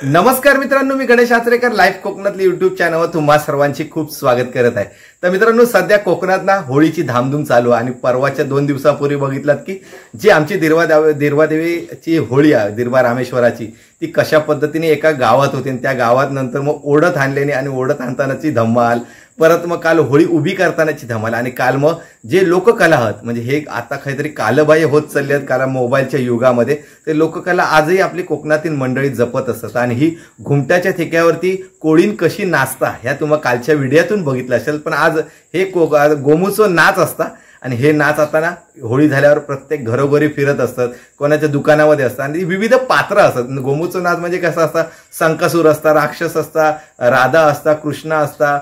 नमस्कार मित्रांनो, मी गणेश आचरेकर लाईव्ह कोकणातली युट्यूब चॅनलवर तुम्हा सर्वांची खूप स्वागत करत आहे। तर मित्रांनो, सध्या कोकणात ना होळीची धामधूम चालू आणि परवाच्या 2 दिवसापूर्वी बघितलात की जी आमची दिरवादेवीची होळी आहे, दिरवा रामेश्वराची, ती कशा पद्धतीने एका गावात होती आणि त्या गावात नंतर मग ओढत आणल्याने आणि ओढत आणतानाची धमाल, परत मग काल होळी उभी करतानाची धमाल आणि काल मग जे लोककला आहेत, म्हणजे हे आता काहीतरी कालबाह्य होत चालले आहेत कारण मोबाईलच्या युगामध्ये ते लोककला आजही आपली कोकणातील मंडळी जपत असतात। आणि ही घुमटाच्या ठेक्यावरती कोळीन कशी नाचता ह्या तुम्हा कालच्या व्हिडिओतून बघितलं असेल, पण आज हे गोमूचं नाच असता आणि हे नाच आता ना होळी झाल्यावर प्रत्येक घरोघरी फिरत असतात, कोणाच्या दुकानामध्ये असतात आणि विविध पात्र असतात। गोमूचं नाच म्हणजे कसं असतं, संकासूर असता, राक्षस असता, राधा असता, कृष्ण असता,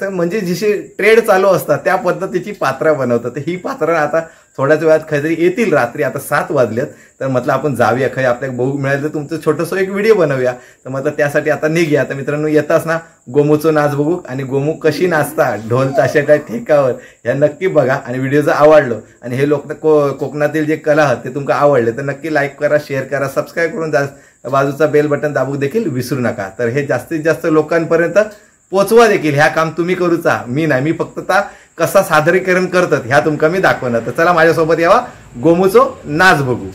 म्हणजे जशी ट्रेड चालू असतात त्या पद्धतीची पात्र बनवतात। ही पात्र आता थोड्याच वेळात काहीतरी येतील, रात्री आता 7 वाजलेत, तर म्हटलं आपण जाऊया, काही आपल्याला बघू मिळालं तर तुमचं छोटंसं एक व्हिडिओ बनवूया। तर म्हटलं त्यासाठी आता निघूया। तर मित्रांनो, येताच ना गोमूचं नाच बघू आणि गोमू कशी नाचता ढोल ताशाच्या ठेक्यावर, या नक्की बघा आणि व्हिडिओ जर आवडलो आणि हे लोक कोकणातील जे कला आहेत ते तुमका आवडले तर नक्की लाईक करा, शेअर करा, सबस्क्राईब करून बाजूचा बेल बटन दाबू देखील विसरू नका। तर हे जास्तीत जास्त लोकांपर्यंत पोचवा देखील, ह्या काम तुम्ही करूचा, मी नाही, मी फक्त ता कसा सादरीकरण करतात ह्या तुमका मी दाखवणार। तर चला माझ्यासोबत यावा, गोमूचं नाच बघू।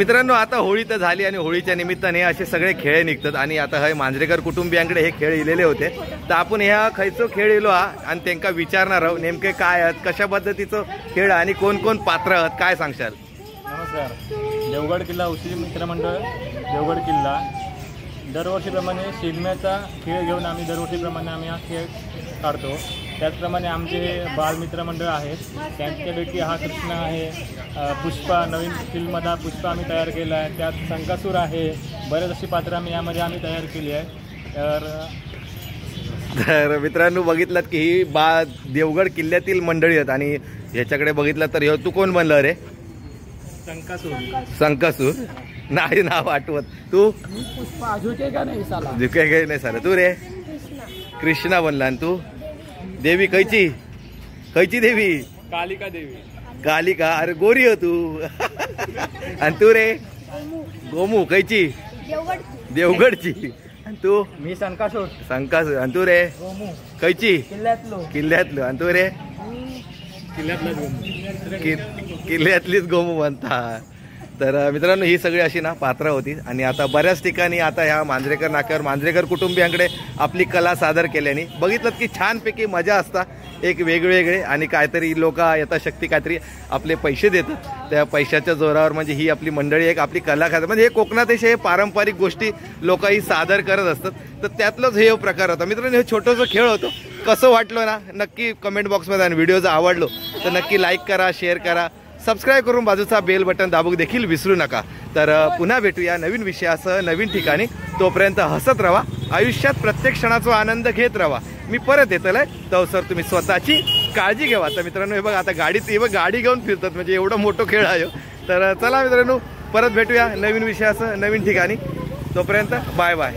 मित्रांनो आता होळी तर झाली आणि होळीच्या निमित्ताने असे सगळे खेळ निघतात आणि आता हे मांजरेकर कुटुंबियांकडे हे खेळ इलेले होते तर आपण ह्या खयचो खेळ इलो आणि त्यांना विचारणार आहोत नेमके काय आहेत कशा पद्धतीचं खेळ आणि कोण कोण पात्र आहेत काय सांगशाल? नमस्कार. देवगड किल्ला उशिरी मित्रमंडळ देवगड किल्ला दरवर्षीप्रमाणे शिगम्याचा खेळ घेऊन आम्ही दरवर्षीप्रमाणे आम्ही हा खेळ काढतो. त्याचप्रमाणे आमचे बालमित्र मंडळ आहेत त्यांच्यापैकी हा कृष्ण आहे, पुष्पा नवीन फिल्ममधला पुष्पा आम्ही तयार केला आहे, त्यात संकासूर आहे, बरेच अशी पात्र आम्ही यामध्ये तयार केली आहे. तर मित्रांनो बघितलात की ही देवगड किल्ल्यातील मंडळी आहेत आणि ह्याच्याकडे बघितलं तर ह्यो तू कोण बनलं रे? संकासूर नाही नाव आठवत. तू पुष्पा झुके का नाही साला झुके नाही साला. तू रे कृष्णा बनला आणि तू देवी खयची खयची देवी? कालिका देवी. कालिका अरे गोरी हो तू. आणि तू रे गोमू खयची? देवगडची. आणि तू? मी संकासूर. संकासूर. आणि तू रे गोमू खयची? किल्ल्यातलो. आणि तू रे किल्ल्यातलीच गोमू म्हणता. तर मित्रांनो ही सगळी अशी ना पात्र होती आणि आता बऱ्याच ठिकाणी आता ह्या मांजरेकर नाक्यावर मांजरेकर कुटुंबियांकडे आपली कला सादर केल्याने बघितलं की छानपैकी मजा असता एक वेगवेगळे आणि काहीतरी लोक यथाशक्ती काहीतरी आपले पैसे देतात त्या पैशाच्या जोरावर म्हणजे ही आपली मंडळी एक आपली कला खातात म्हणजे हे कोकणात हे पारंपरिक गोष्टी लोक ही सादर करत असतात. तर त्यातलंच हे प्रकार होता. मित्रांनो हे छोटंसं खेळ होतं कसं वाटलं ना नक्की कमेंट बॉक्समध्ये आणि व्हिडिओ जर आवडलो तर नक्की लाईक करा शेअर करा सबस्क्राईब करून बाजूचा बेल बटन दाबू देखील विसरू नका. तर पुन्हा भेटूया नवीन विषयासह नवीन ठिकाणी. तोपर्यंत हसत राहा आयुष्यात प्रत्येक क्षणाचा आनंद घेत राहा. मी परत येतोय तर सर तुम्ही स्वतःची काळजी घ्यावा. तर मित्रांनो हे बघा आता गाडी घेऊन फिरतात म्हणजे एवढं मोठं खेळ आहे. तर चला मित्रांनो परत भेटूया नवीन विषयासह नवीन ठिकाणी. तोपर्यंत बाय बाय.